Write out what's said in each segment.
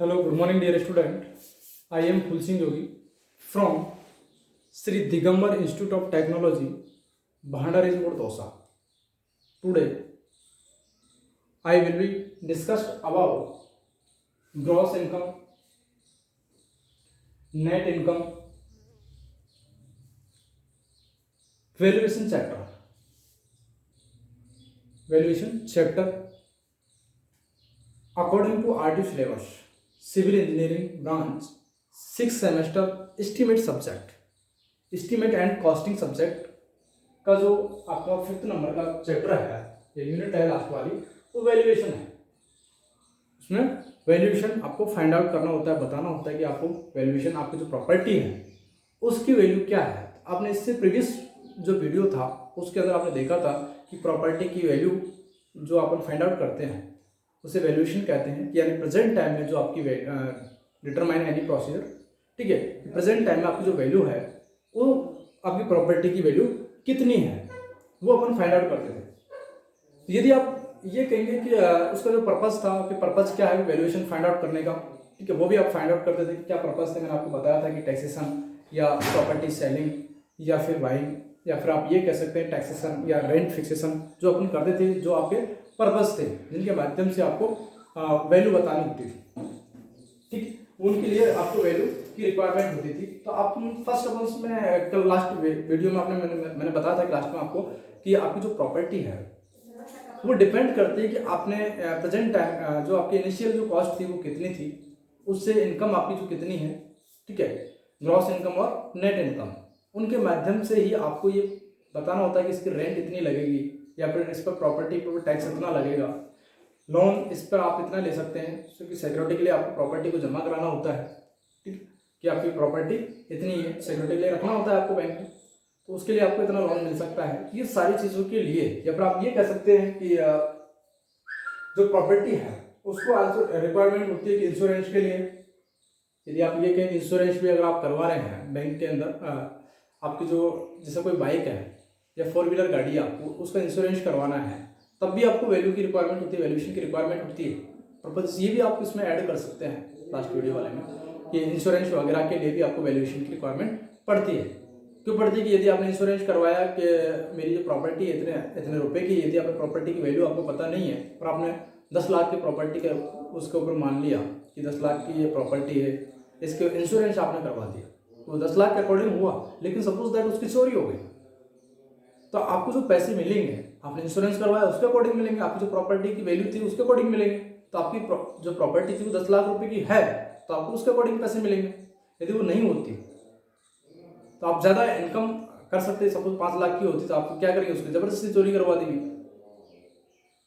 Hello, good morning, dear student. I am Fulsing Yogi from Sri Digambar Institute of Technology, Bhandari Road, Dosa. Today, I will be discussed about gross income, net income, valuation chapter. According to RT syllabus, Civil Engineering branch 6th semester estimate and costing subject का जो आपका 5th number का chapter है, ये unit है last वाली, वो valuation है। उसमें वैल्यूएशन आपको फाइंड आउट करना होता है, बताना होता है कि आपको वैल्यूएशन आपकी जो प्रॉपर्टी है उसकी वैल्यू क्या है। आपने इससे प्रीवियस जो वीडियो था उसके अंदर आपने देखा था कि प्रॉपर्टी की वैल्यू जो अपन फाइंड आउट करते हैं उसे वैल्यूएशन कहते हैं, यानी प्रेजेंट टाइम में जो आपकी डिटरमाइन एनी प्रोसीजर, ठीक है, प्रेजेंट टाइम में आपकी जो वैल्यू है वो आपकी प्रॉपर्टी की वैल्यू कितनी है वो अपन फाइंड आउट करते थे। यदि आप ये कहेंगे कि उसका जो पर्पस था कि पर्पस क्या है वैल्यूएशन फाइंड आउट करने का, ठीक है, वो भी आप फाइंड आउट करते थे कि क्या पर्पस थे। मैंने आपको बताया था कि टैक्सेशन या प्रॉपर्टी सेलिंग या फिर बाइंग या फिर आप ये कह सकते हैं टैक्सेशन या रेंट फिक्सेशन जो अपन करते थे, जो आपके पर्पस थे जिनके माध्यम से आपको वैल्यू बतानी होती थी, ठीक, उनके लिए आपको वैल्यू की रिक्वायरमेंट होती थी। तो आप फर्स्ट ऑफ ऑल में कल लास्ट वीडियो में मैंने बताया था क्लास में आपको कि आपकी जो प्रॉपर्टी है वो डिपेंड करती है कि आपने प्रेजेंट टाइम जो आपकी इनिशियल जो कॉस्ट थी वो कितनी थी, उससे इनकम आपकी जो कितनी है, ठीक है, ग्रॉस इनकम और नेट इनकम, उनके माध्यम से ही आपको ये बताना होता है कि इसकी रेंट इतनी लगेगी या फिर इस पर प्रॉपर्टी पर टैक्स इतना लगेगा, लोन इस पर आप इतना ले सकते हैं, क्योंकि सिक्योरिटी के लिए आपको प्रॉपर्टी को जमा कराना होता है, ठीक, कि आपकी प्रॉपर्टी इतनी है, सिक्योरिटी के लिए रखना होता है आपको बैंक में, तो उसके लिए आपको इतना लोन मिल सकता है। ये सारी चीज़ों के लिए, या फिर आप ये कह सकते हैं कि जो प्रॉपर्टी है उसको आल्सो रिक्वायरमेंट होती है कि इंश्योरेंस के लिए, यदि आप ये कहें इंश्योरेंस भी अगर आप करवा रहे हैं बैंक के अंदर, आपकी जो जैसे कोई बाइक है या 4 व्हीलर गाड़ी है आपको उसका इंश्योरेंस करवाना है, तब भी आपको वैल्यू की रिक्वायरमेंट होती है, वैल्यूएशन की रिक्वायरमेंट होती है। पर्पज ये भी आप इसमें ऐड कर सकते हैं लास्ट वीडियो वाले में कि इंश्योरेंस वगैरह के लिए भी आपको वैल्यूएशन की रिक्वायरमेंट पड़ती है। क्यों पड़ती है कि यदि आपने इंश्योरेंस करवाया कि मेरी जो प्रॉपर्टी है इतने इतने रुपए की, यदि आपकी प्रॉपर्टी की वैल्यू आपको पता नहीं है और आपने 10 लाख की प्रॉपर्टी के उसके ऊपर मान लिया कि 10 लाख की ये प्रॉपर्टी है, इसके इंश्योरेंस आपने करवा दिया, तो 10 लाख के अकॉर्डिंग हुआ, लेकिन सपोज दैट उसकी चोरी हो गई, तो आपको जो पैसे मिलेंगे आपने इंश्योरेंस करवाया उसके अकॉर्डिंग मिलेंगे, आपकी जो प्रॉपर्टी की वैल्यू थी उसके अकॉर्डिंग मिलेंगे। तो आपकी जो प्रॉपर्टी थी वो 10 लाख रुपए की है तो आपको उसके अकॉर्डिंग पैसे मिलेंगे। यदि वो नहीं होती तो आप ज़्यादा इनकम कर सकते हैं, सपोज 5 लाख की होती तो आप क्या करेंगे, उसकी जबरदस्ती चोरी करवा देंगे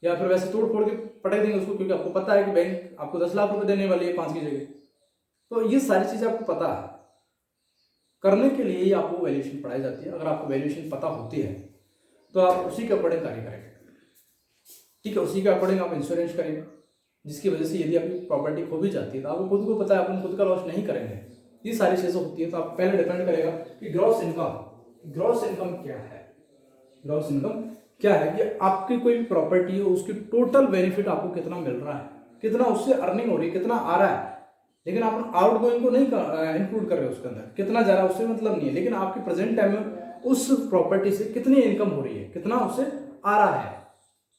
या फिर वैसे तोड़ फोड़ के पटक देंगे उसको, क्योंकि आपको पता है कि बैंक आपको 10 लाख रुपए देने वाली है 5 की जगह। तो ये सारी चीज़ें आपको पता है, करने के लिए ही आपको वैल्यूएशन पढ़ाई जाती है। अगर आपको वैल्यूएशन पता होती है तो आप उसी के अकॉर्डिंग कार्य करेंगे, ठीक है, उसी के अकॉर्डिंग आप इंश्योरेंस करेंगे, जिसकी वजह से यदि आपकी प्रॉपर्टी खो भी जाती है तो आपको खुद को पता है अपन खुद का लॉस नहीं करेंगे। ये सारी चीज़ें होती है। तो आप पहले डिपेंड करेगा कि ग्रॉस इनकम क्या है। ग्रॉस इनकम क्या है कि आपकी कोई भी प्रॉपर्टी है उसकी टोटल बेनिफिट आपको कितना मिल रहा है, कितना उससे अर्निंग हो रही है, कितना आ रहा है, लेकिन आप आउट गोइंग को नहीं इंक्लूड कर रहे हो उसके अंदर, कितना जा रहा है उससे मतलब नहीं है, लेकिन आपकी प्रेजेंट टाइम में उस प्रॉपर्टी से कितनी इनकम हो रही है, कितना उससे आ रहा है,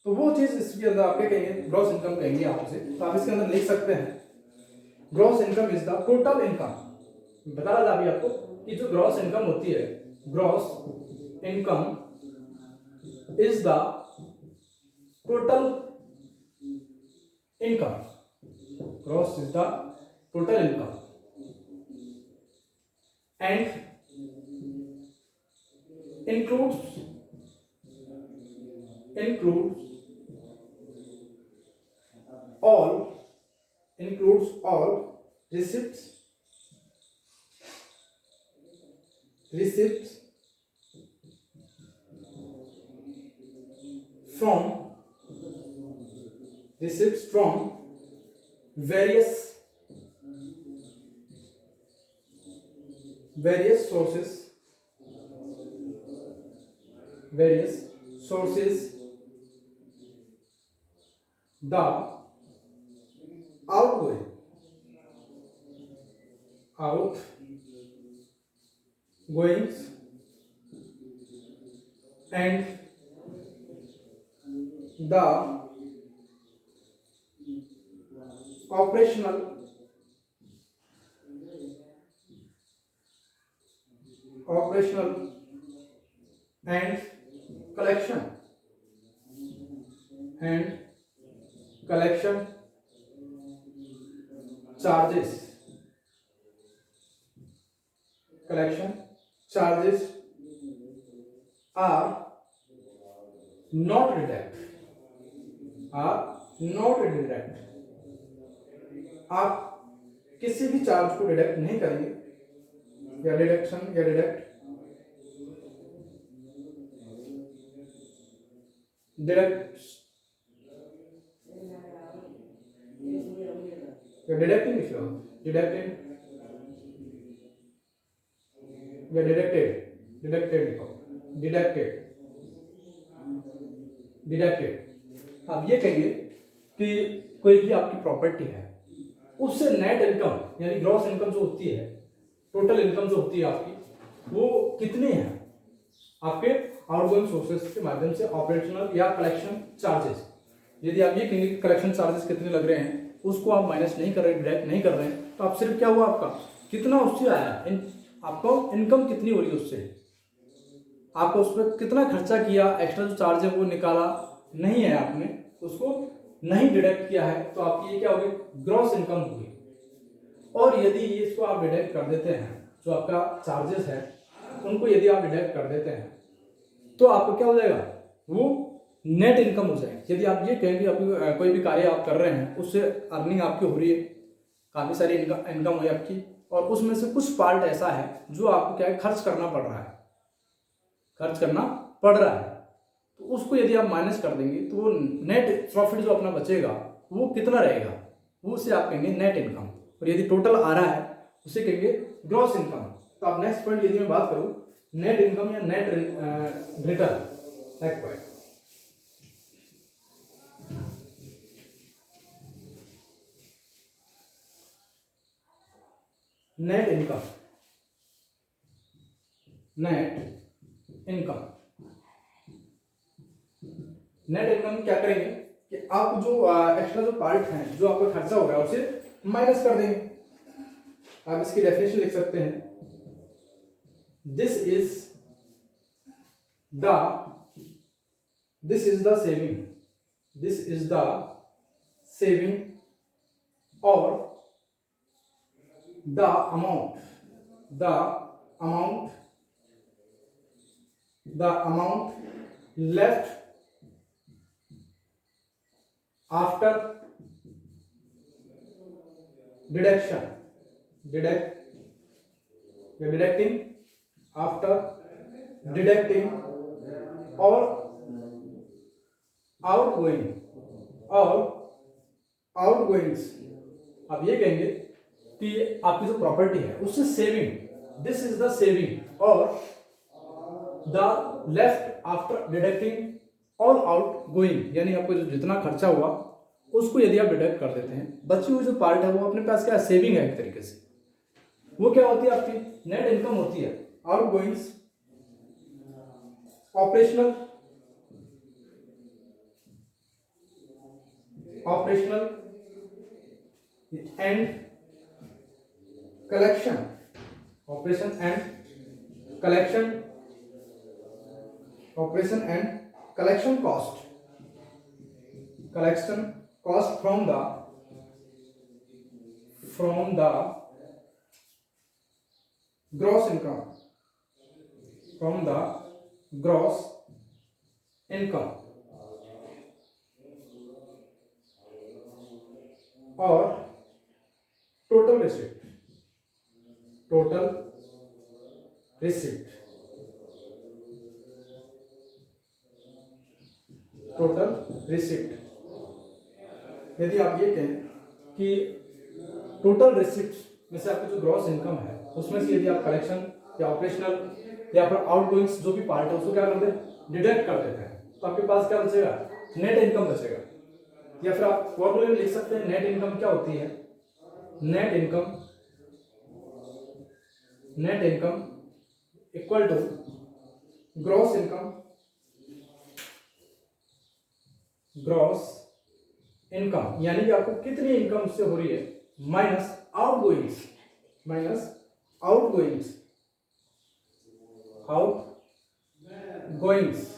तो वो चीज इसके अंदर आपके कहेंगे ग्रॉस इनकम कहेंगे आप उसे। तो आप इसके अंदर लिख सकते हैं gross income is the total income. बता रहा था अभी आपको कि जो ग्रॉस इनकम होती है, gross income is the total income, gross is the total income and includes all receipts from various sources, the outgoing outgoings and the operational and collection charges are not deduct आप किसी भी charge को deduct नहीं करेंगे या deduction या deduct deducting या deducted. आप ये कहिए कि कोई भी आपकी प्रॉपर्टी है, उससे नेट इनकम यानी ग्रॉस इनकम जो होती है, टोटल इनकम जो होती है आपकी, वो कितनी है आपके आउटगोइंग सोर्सेस के माध्यम से, ऑपरेशनल या कलेक्शन चार्जेस। यदि आप ये कहेंगे कि कलेक्शन चार्जेस कितने लग रहे हैं, उसको आप माइनस नहीं कर रहे, डिडक्ट नहीं कर रहे हैं, तो आप सिर्फ क्या हुआ आपका कितना उससे आया, आपको इनकम कितनी हो रही है उससे, आपको उस पर कितना खर्चा किया, एक्स्ट्रा जो चार्ज है वो निकाला नहीं है, आपने उसको नहीं डिडक्ट किया है, तो आपकी ये क्या होगी, ग्रॉस इनकम होगी। और यदि इसको आप डिडक्ट कर देते हैं, जो आपका चार्जेस है उनको यदि आप डिडक्ट कर देते हैं, तो आपको क्या हो जाएगा, वो नेट इनकम हो जाएगी। यदि आप ये कहें कि आप कोई भी कार्य आप कर रहे हैं, उससे अर्निंग आपकी हो रही है, काफ़ी सारी इनकम हुई आपकी, और उसमें से कुछ पार्ट ऐसा है जो आपको क्या है, खर्च करना पड़ रहा है, तो उसको यदि आप माइनस कर देंगे तो वो नेट प्रॉफिट जो अपना बचेगा वो कितना रहेगा, वो उसे आप कहेंगे नेट इनकम। और यदि टोटल आ रहा है उसे कहेंगे ग्रॉस इनकम। तो आप नेक्स्ट पॉइंट यदि मैं बात करूं, नेट इनकम या net return, next point net income क्या करेंगे कि आप जो एक्स्ट्रा जो पार्ट है, जो आपका खर्चा हो रहा है, उसे माइनस कर देंगे। आप इसकी डेफिनेशन लिख सकते हैं, दिस इज द सेविंग और the amount left after deducting or outgoings। आप ये कहेंगे कि आपकी जो प्रॉपर्टी है उससे saving, this is the saving और the left after deducting all outgoing, यानी आपको जो जितना खर्चा हुआ उसको यदि आप डिडक्ट कर देते हैं, बची हुई जो पार्ट है वो अपने पास क्या सेविंग है, एक तरीके से वो क्या होती है, आपकी नेट इनकम होती है। Out goings operational and collection cost from the gross income और टोटल रिसिप्ट। यदि आप ये कहें कि टोटल रिसिप्ट में से आपकी जो ग्रॉस इनकम है उसमें से यदि आप कलेक्शन या ऑपरेशनल या फिर आउटगोइंग्स जो भी पार्ट है उसको क्या करते हैं, डिडक्ट कर देते हैं, तो आपके पास क्या बचेगा, नेट इनकम बचेगा। या फिर आप फॉर्मूले में लिख सकते हैं, नेट इनकम क्या होती है, net income net income equal to gross income, gross income यानी कि आपको कितनी इनकम उससे हो रही है माइनस आउटगोइंग्स, माइनस आउटगोइंग्स, आउटगोइंग्स,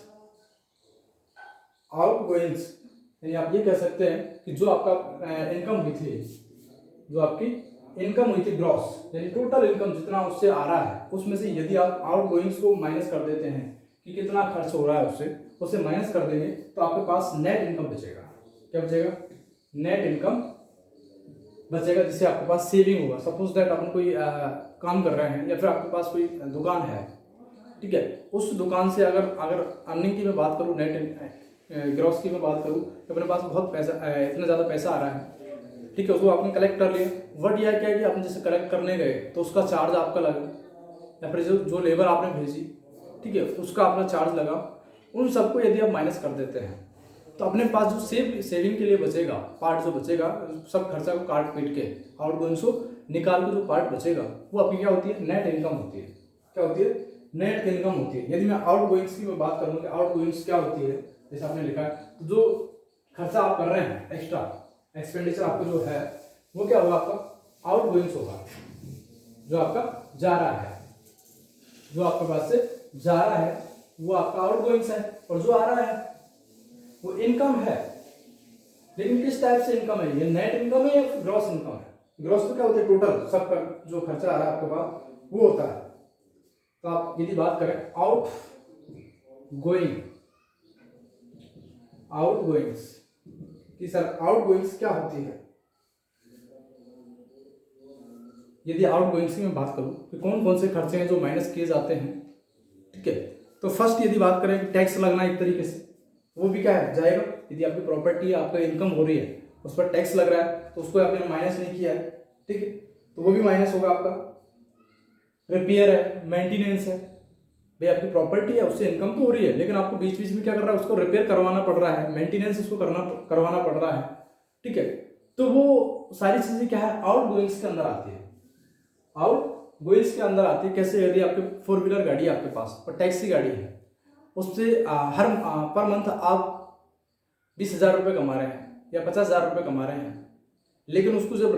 आउटगोइंग्स यानी आप ये कह सकते हैं कि जो आपका इनकम हुई थी, जो आपकी इनकम हुई थी ग्रॉस यानी टोटल इनकम जितना उससे आ रहा है उसमें से यदि आप आउटगोइंग्स को माइनस कर देते हैं कि कितना खर्च हो रहा है उससे माइनस कर देंगे तो आपके पास नेट इनकम बचेगा। क्या बचेगा? नेट इनकम बचेगा, जिससे आपके पास सेविंग होगा। सपोज दैट अपन कोई काम कर रहे हैं या फिर आपके पास कोई दुकान है, ठीक है, उस दुकान से अगर अर्निंग की मैं बात करूँ, नेट ग्रॉस की मैं बात करूँ तो अपने पास बहुत पैसा, इतना ज़्यादा पैसा आ रहा है, ठीक है, उसको आपने कलेक्ट कर लिया। बट यह क्या है कि आपने जैसे कलेक्ट करने गए तो उसका चार्ज आपका लगा, या फिर जो लेबर आपने भेजी, ठीक है, उसका अपना चार्ज लगा। उन सबको यदि आप माइनस कर देते हैं तो अपने पास जो सेविंग के लिए बचेगा पार्ट, जो बचेगा सब खर्चा को काट पीट के आउटगोइंग्स को निकाल के जो पार्ट बचेगा वो आपकी क्या होती है? नेट इनकम होती है। क्या होती है? नेट इनकम होती है। यदि मैं आउटगोइंग्स की मैं बात करूँ कि आउटगोइंग्स क्या होती है, जैसे आपने लिखा है, तो जो खर्चा आप कर रहे हैं, एक्स्ट्रा एक्सपेंडिचर आपको जो है वो क्या होगा? आपका आउटगोइंग्स होगा, जो आपका जा रहा है, जो आपके पास से जा रहा है वो आपका आउटगोइंग्स है, और जो आ रहा है वो इनकम है। लेकिन किस टाइप से इनकम है? ये नेट इनकम है या ग्रॉस इनकम है? ग्रॉस तो क्या होता है? टोटल सब का जो खर्चा आ रहा है आपके पास वो होता है। तो आप यदि बात करें आउट गोइंग्स कि सर आउट गोइंग्स क्या होती है, यदि आउट गोइंग्स की मैं बात करूं कि कौन कौन से खर्चे हैं जो माइनस किए जाते हैं, ठीक है, तो फर्स्ट यदि बात करें कि टैक्स लगना एक तरीके से, वो भी क्या है? जाएगा। यदि आपकी प्रॉपर्टी, आपका इनकम हो रही है, उस पर टैक्स लग रहा है तो उसको आपने माइनस नहीं किया है, ठीक है, तो वो भी माइनस होगा आपका। रिपेयर है, मेंटेनेंस है, भाई आपकी प्रॉपर्टी है उससे इनकम तो हो रही है, लेकिन आपको बीच बीच में क्या कर रहा है? उसको रिपेयर करवाना पड़ रहा है, मेंटेनेंस उसको करवाना पड़ रहा है, ठीक है, तो वो सारी चीजें क्या है? आउट गोइंग्स के अंदर आती है। आउट गोइंग्स के अंदर आती है कैसे? यदि आपके 4 व्हीलर गाड़ी है आपके पास और टैक्सी गाड़ी है, उससे हर पर मंथ आप 20,000 रुपये कमा रहे हैं या 50,000 रुपये कमा रहे हैं, लेकिन उसको जब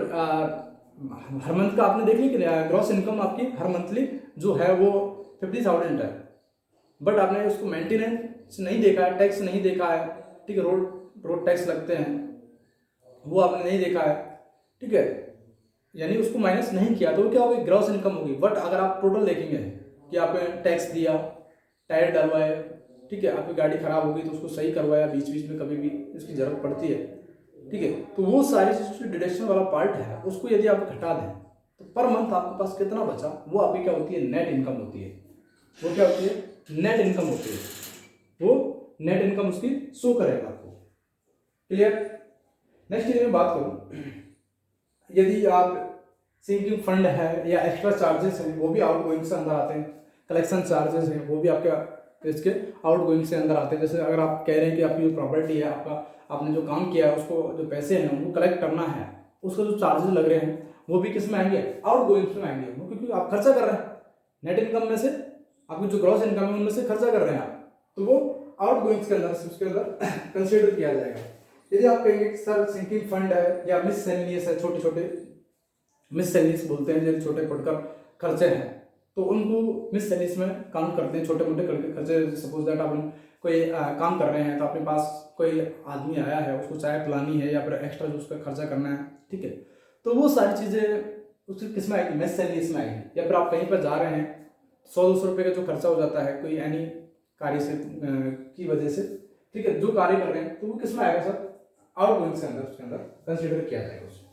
हर मंथ का आपने देख ली कि ग्रॉस इनकम आपकी हर मंथली जो है वो 50,000 है, बट आपने उसको मेंटेनेंस नहीं देखा है, टैक्स नहीं देखा है, ठीक है, रोड टैक्स लगते हैं वो आपने नहीं देखा है, ठीक है, यानी उसको माइनस नहीं किया, तो क्या होगी? ग्रॉस इनकम होगी। बट अगर आप टोटल देखेंगे कि आपने टैक्स दिया, टायर डलवाए, ठीक है, आपकी गाड़ी खराब हो गई तो उसको सही करवाया, बीच बीच में कभी भी इसकी जरूरत पड़ती है, ठीक है, तो वो सारी चीज़ डिडक्शन वाला पार्ट है, उसको यदि आप घटा दें तो पर मंथ आपके पास कितना बचा, वो आपकी क्या होती है? नेट इनकम होती है। वो क्या होती है? नेट इनकम होती है। वो नेट इनकम उसकी शो करेगा आपको। क्लियर? नेक्स्ट यदि मैं बात करूं, यदि आप सिंकिंग फंड है या एक्स्ट्रा चार्जेस हैं वो भी आउट गोइंग से अंदर आते हैं, कलेक्शन चार्जेस हैं वो भी आपके इसके आउट गोइंग से अंदर आते हैं। जैसे अगर आप कह रहे हैं कि आपकी जो प्रॉपर्टी है, आपने जो काम किया है उसको जो पैसे हैं उनको कलेक्ट करना है, उसका जो चार्जेस लग रहे हैं वो भी किस में आएंगे? आउट गोइंग्स में आएंगे, क्योंकि आप खर्चा कर रहे हैं नेट इनकम में से, आपकी जो ग्रॉस इनकम है उनमें से खर्चा कर रहे हैं आप, तो वो आउट गोइंग्स के अंदर उसके अंदर कंसिडर किया जाएगा। यदि आप कहेंगे कि सर सिंकिंग फंड है या मिससेलेनियस है, छोटे छोटे मिससेलेनियस बोलते हैं, जो छोटे फुटकर खर्चे हैं तो उनको मिससेलेनियस में काउंट करते हैं, छोटे मोटे खर्चे। सपोज दैट आप कोई काम कर रहे हैं तो अपने पास कोई आदमी आया है, उसको चाय पिलानी है या फिर एक्स्ट्रा जो उसका खर्चा करना है, ठीक है, तो वो सारी चीज़ें उसकी किस में आएगी? मिससेलेनियस में आएगी। या फिर आप कहीं पर जा रहे हैं, 100-200 रुपये का जो खर्चा हो जाता है कोई एनी कार्य से की वजह से, ठीक है, जो कार्य कर रहे हैं तो वो किस में आएगा सर? आउट गोइंग से अंदर, उसके अंदर कंसिडर किया जाएगा उसको।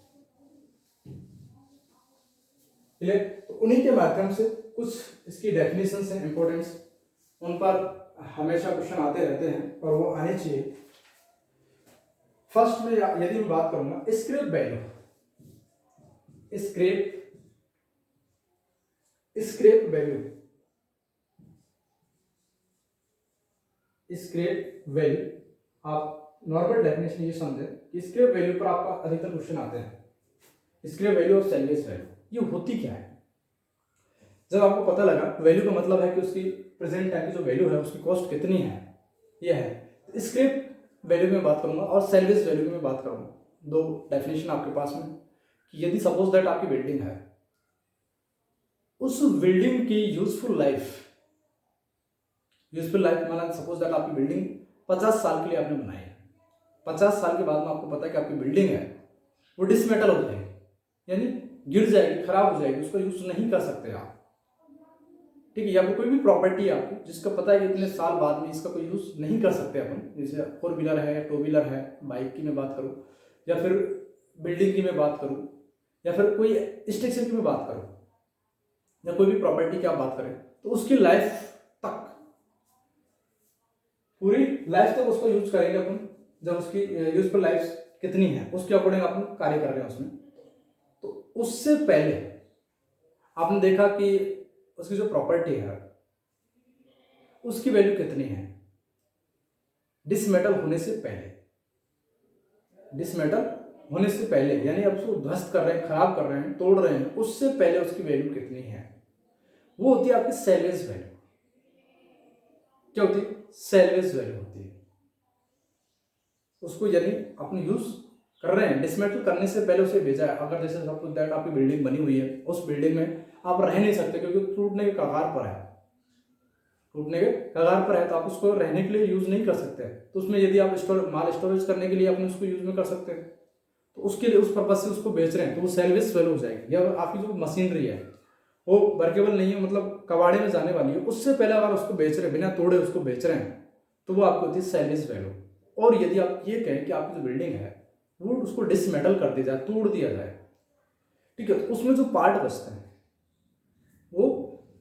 क्लियर? तो उन्हीं के माध्यम से कुछ इसकी डेफिनेशंस हैं इंपॉर्टेंस, उन पर हमेशा क्वेश्चन आते रहते हैं और वो आने चाहिए। फर्स्ट में यदि मैं बात करूंगा स्क्रैप वैल्यू, स्क्रैप वैल्यू, आप नॉर्मल डेफिनेशन ये समझे कि स्क्रैप वैल्यू पर आपका अधिकतर क्वेश्चन आते हैं। स्क्रैप वैल्यू और सेल्वेज वैल्यू ये होती क्या है? जब आपको पता लगा वैल्यू का मतलब है कि उसकी प्रेजेंट टाइम की जो वैल्यू है उसकी कॉस्ट कितनी है, ये है। स्क्रैप वैल्यू में बात करूंगा और सेल्वेज वैल्यू में बात करूंगा। दो डेफिनेशन आपके पास में कि यदि सपोज दैट आपकी बिल्डिंग है, उस बिल्डिंग की यूजफुल लाइफ माना सपोज दैट आपकी बिल्डिंग 50 साल के लिए आपने बनाई है। 50 साल के बाद में आपको पता है कि आपकी बिल्डिंग है वो डिसमेटल हो जाएगी, यानी गिर जाएगी, खराब हो जाएगी, उसको यूज नहीं कर सकते आप, ठीक है। या फिर कोई भी प्रॉपर्टी है आपकी जिसका पता है कि इतने साल बाद में इसका कोई यूज नहीं कर सकते अपन, जैसे 4 व्हीलर है, 2 व्हीलर है, बाइक की मैं बात करूँ, या फिर बिल्डिंग की मैं बात करूँ, या फिर कोई स्ट्रक्चर की मैं बात करूँ, या कोई भी प्रॉपर्टी की आप बात करें, तो उसकी लाइफ तक, पूरी लाइफ तक उसको यूज करेंगे अपन। जब उसकी यूजफुल लाइफ कितनी है उसके अकॉर्डिंग अपन कार्य कर रहे हैं उसमें। तो उससे पहले आपने देखा कि उसकी जो प्रॉपर्टी है उसकी वैल्यू कितनी है डिसमेटल होने से पहले। डिसमेटल होने से पहले यानी अब उसको ध्वस्त कर रहे हैं, खराब कर रहे हैं, तोड़ रहे हैं, उससे पहले उसकी वैल्यू कितनी है, वो होती है आपकी सेल्वेज वैल्यू। क्या होती है? सेल्वेज वैल्यू होती है। उसको यानी अपने यूज कर रहे हैं, डिसमेटल करने से पहले उसे भेजा है। अगर जैसे सपोज दैट आपकी बिल्डिंग बनी हुई है, उस बिल्डिंग में आप रह नहीं सकते क्योंकि टूटने के कगार पर है, टूटने के कगार पर है, तो आप उसको रहने के लिए यूज नहीं कर सकते। तो उसमें यदि आप माल स्टोरेज करने के लिए अपने उसको यूज में कर सकते हैं, तो उसके लिए उस पर्पज से उसको बेच रहे हैं, तो वो सेल्वेज वैल्यू हो जाएगी। या आपकी जो मशीनरी है वो वर्केबल नहीं है, मतलब कबाड़े में जाने वाली है, उससे पहले अगर उसको बेच रहे हैं, बिना तोड़े उसको बेच रहे हैं, तो वो आपको होती है सेल्वेज वैल्यू। और यदि आप ये कहें कि आपकी जो बिल्डिंग है वो उसको डिसमेटल कर दिया जाए, तोड़ दिया जाए, ठीक है, तो उसमें जो पार्ट बचते हैं, वो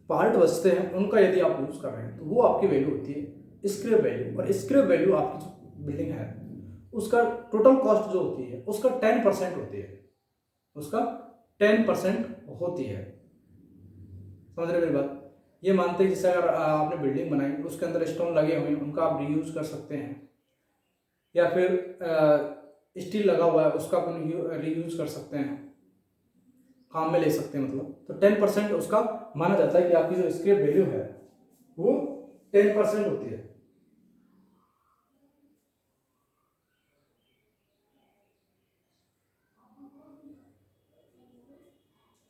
पार्ट बचते हैं, उनका यदि आप यूज कर रहे हैं, तो वो आपकी वैल्यू होती है स्क्रैप वैल्यू। और स्क्रैप वैल्यू आपकी जो बिल्डिंग है उसका टोटल कॉस्ट जो होती है उसका 10% होती है, उसका 10% होती है। समझ रहे मेरी बात? ये मानते हैं जैसे अगर आपने बिल्डिंग बनाई, उसके अंदर स्टोन लगे हुए हैं, उनका आप रीयूज कर सकते हैं, या फिर स्टील लगा हुआ है उसका अपन रीयूज कर सकते हैं, काम में ले सकते हैं, मतलब। तो 10% उसका माना जाता है कि आपकी जो स्क्रैप वैल्यू है वो 10% होती है।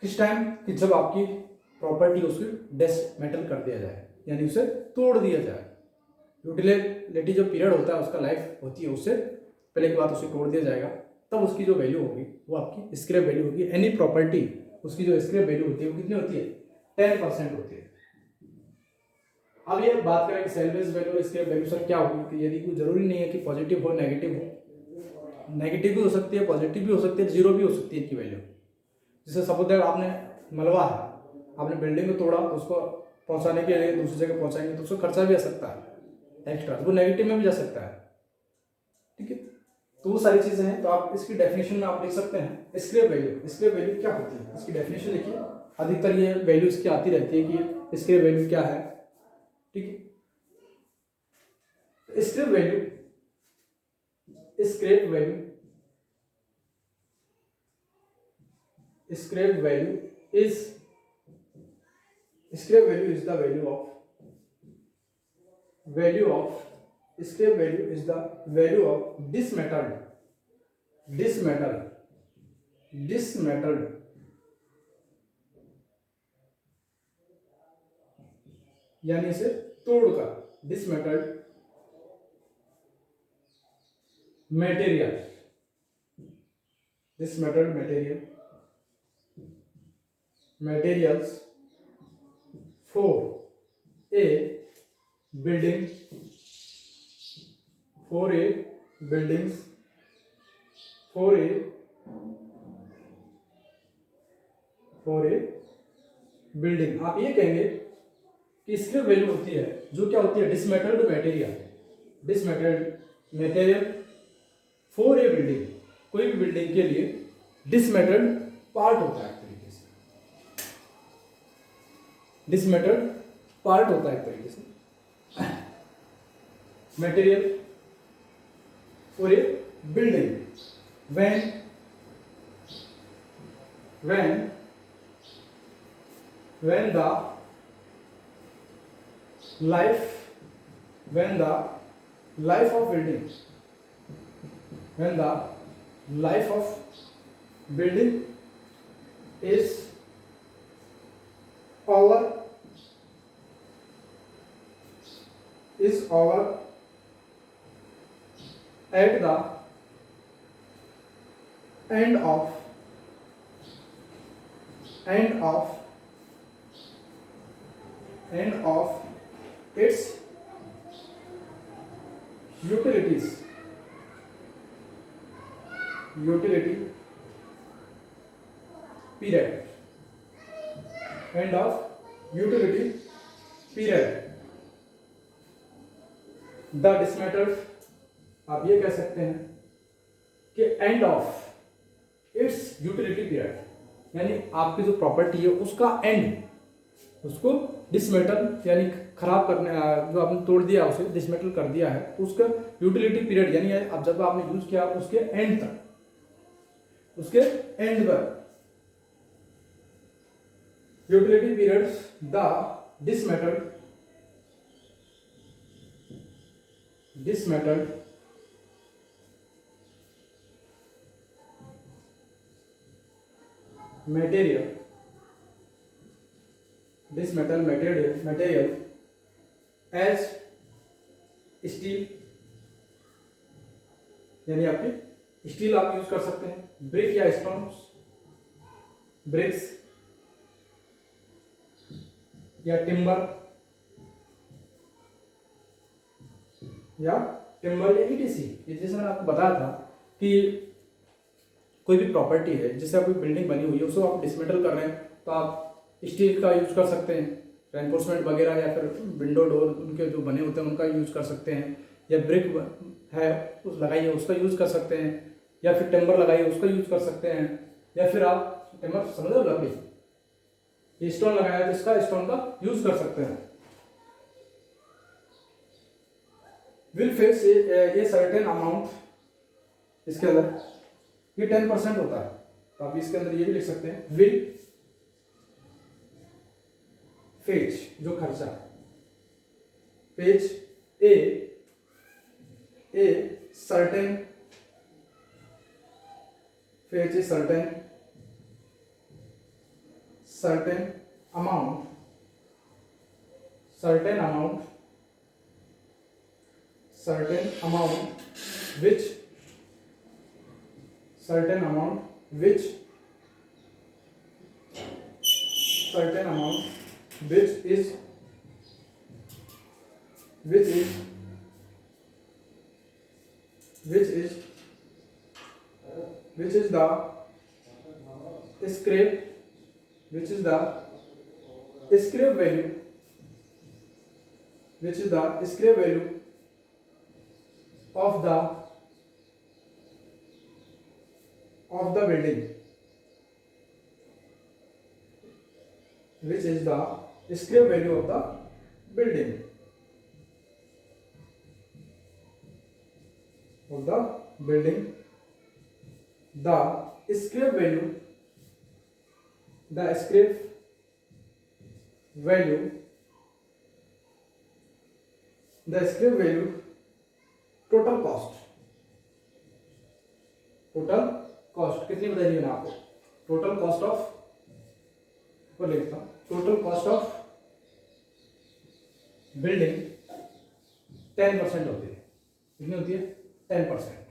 किस टाइम? कि जब आपकी प्रॉपर्टी उसकी डिसमेटल कर दिया जाए, यानी उसे तोड़ दिया जाए। यूटिलिटी जो पीरियड होता है उसका लाइफ होती है, उससे पहले की बात उसे तोड़ दिया जाएगा, तब उसकी जो वैल्यू होगी वो आपकी स्क्रैप वैल्यू होगी। एनी प्रॉपर्टी उसकी जो स्क्रैप वैल्यू होती है वो कितनी होती है? 10% होती है। अब ये बात करें कि सेल्वेज वैल्यू और स्क्रैप वैल्यू सर क्या होगी, कि यदि कोई जरूरी नहीं है कि पॉजिटिव हो नेगेटिव हो, नेगेटिव भी हो सकती है, पॉजिटिव भी हो सकती है, जीरो भी हो सकती है इनकी वैल्यू। जैसे सपोज दैट आपने मलबा है, आपने बिल्डिंग को तोड़ा, तो उसको पहुंचाने के लिए दूसरी जगह पहुंचाएंगे तो उसको खर्चा भी आ सकता है एक्स्ट्रा, वो नेगेटिव में भी जा सकता है, ठीक है। तो वो सारी चीजें हैं। तो आप इसकी डेफिनेशन में आप लिख सकते हैं स्क्रैप वैल्यू। स्क्रैप वैल्यू क्या होती है इसकी डेफिनेशन लिखिए। अधिकतर ये वैल्यू इसकी आती रहती है कि स्क्रैप वैल्यू क्या है, ठीक है। Scrap value, scrap value, scrap value is, scrap value is the value of, scrap value is the value of dismetaled यानी इसे तोड़कर, dismetaled material, materials for a building, for a building. आप ये कहेंगे कि इसकी वैल्यू होती है जो क्या होती है? डिसमेटल्ड मटेरियल फॉर ए बिल्डिंग, कोई भी बिल्डिंग के लिए डिसमेटल्ड पार्ट होता है एक तरीके से, डिसमेटल्ड पार्ट होता है एक तरीके से, material for a building when the life when the life of building when the life of building is over at the end of its utility period. End of utility period. The dismantled, आप ये कह सकते हैं कि end of its utility period, यानी आपकी जो property है उसका एंड, उसको डिसमेटल यानी खराब करने, जो आपने तोड़ दिया उसे डिसमेटल कर दिया है, उसका यूटिलिटी पीरियड यानी अब जब आपने यूज किया उसके एंड तक, उसके एंड पर utility period the dismetaled material as steel, यानी आपकी स्टील आप यूज कर सकते हैं, ब्रिक या स्टोन्स, ब्रिक्स या टिम्बर या ईटीसी। जैसे मैंने आपको बताया था कि कोई भी प्रॉपर्टी है, जैसे कोई बिल्डिंग बनी हुई है उसको आप डिसमेटल कर रहे हैं तो आप स्टील का यूज कर सकते हैं, रेनफोर्समेंट वगैरह या फिर विंडो डोर उनके जो बने होते हैं उनका यूज कर सकते हैं, या ब्रिक है उस लगाइए उसका यूज कर सकते हैं, या फिर टिम्बर लगाइए उसका यूज कर सकते हैं, या फिर आप टिम्बर समझ लो लकड़ी, ये स्टोन लगाया तो इसका स्टोन का यूज कर सकते हैं। विल फेस ये सर्टेन अमाउंट, इसके अंदर ये 10% होता है तो आप इसके अंदर ये भी लिख सकते हैं, विल फेच जो खर्चा, fetch a certain, fetch A certain amount which is the scrap value, of the building, which is the scrap value of the building, the scrap value total cost कितनी बताई मैंने आपको, टोटल कॉस्ट ऑफ, वो लिखता हूं, total cost of building 10% होती है, कितनी होती है 10%।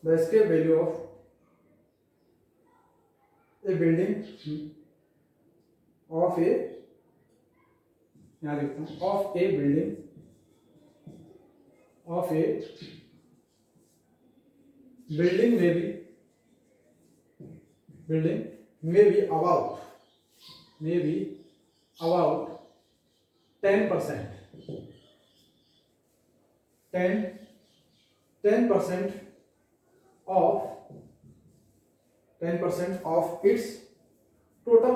The scrap value of a building of a, यहाँ लिखता हूँ, of a building may be about 10% 10% of its total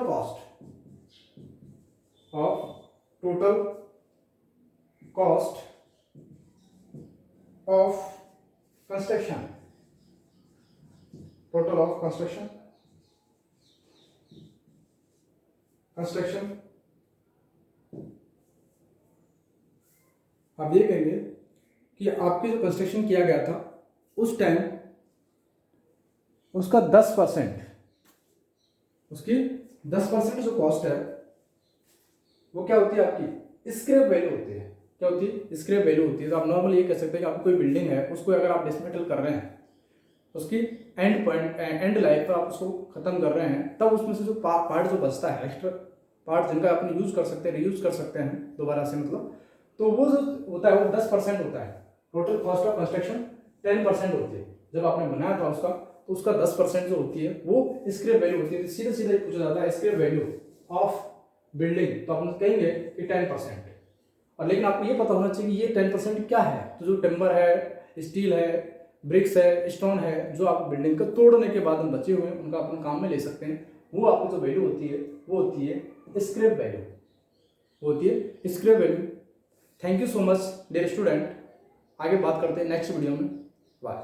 cost, of construction, total of construction आप ये कहेंगे कि आपकी जो कंस्ट्रक्शन किया गया था उस टाइम उसका 10%, उसकी 10% जो कॉस्ट है वो क्या होती है, आपकी स्क्रैप वैल्यू होती है। क्या होती है? स्क्रैप वैल्यू होती है। तो आप नॉर्मली ये कह सकते हैं कि आपकी कोई बिल्डिंग है, उसको अगर आप डिसमेंटल कर रहे हैं, उसकी एंड लाइफ पर आप उसको खत्म कर रहे हैं, तब उसमें से जो पार्ट जो बचता है, एक्स्ट्रा पार्ट जिनका अपन यूज कर सकते हैं, रीयूज कर सकते हैं दोबारा से, मतलब तो वो जो होता है वो 10% होता है। टोटल कॉस्ट ऑफ कंस्ट्रक्शन 10% होती है। जब आपने बनाया था उसका, तो उसका 10% जो होती है वो स्क्रैप वैल्यू होती है। सीधे सीधे पूछा जाता है स्क्रैप वैल्यू ऑफ बिल्डिंग, तो अपन कहेंगे कि 10%। और लेकिन आपको ये पता होना चाहिए कि ये 10% क्या है। तो जो टिम्बर है, स्टील है, ब्रिक्स है, स्टोन है, जो आप बिल्डिंग को तोड़ने के बाद हम बचे हुए हैं उनका अपन काम में ले सकते हैं, वो आपकी जो वैल्यू होती है वो होती है स्क्रैप वैल्यू, होती है scrap value. Thank you so much dear student. आगे बात करते हैं नेक्स्ट वीडियो में। बाय।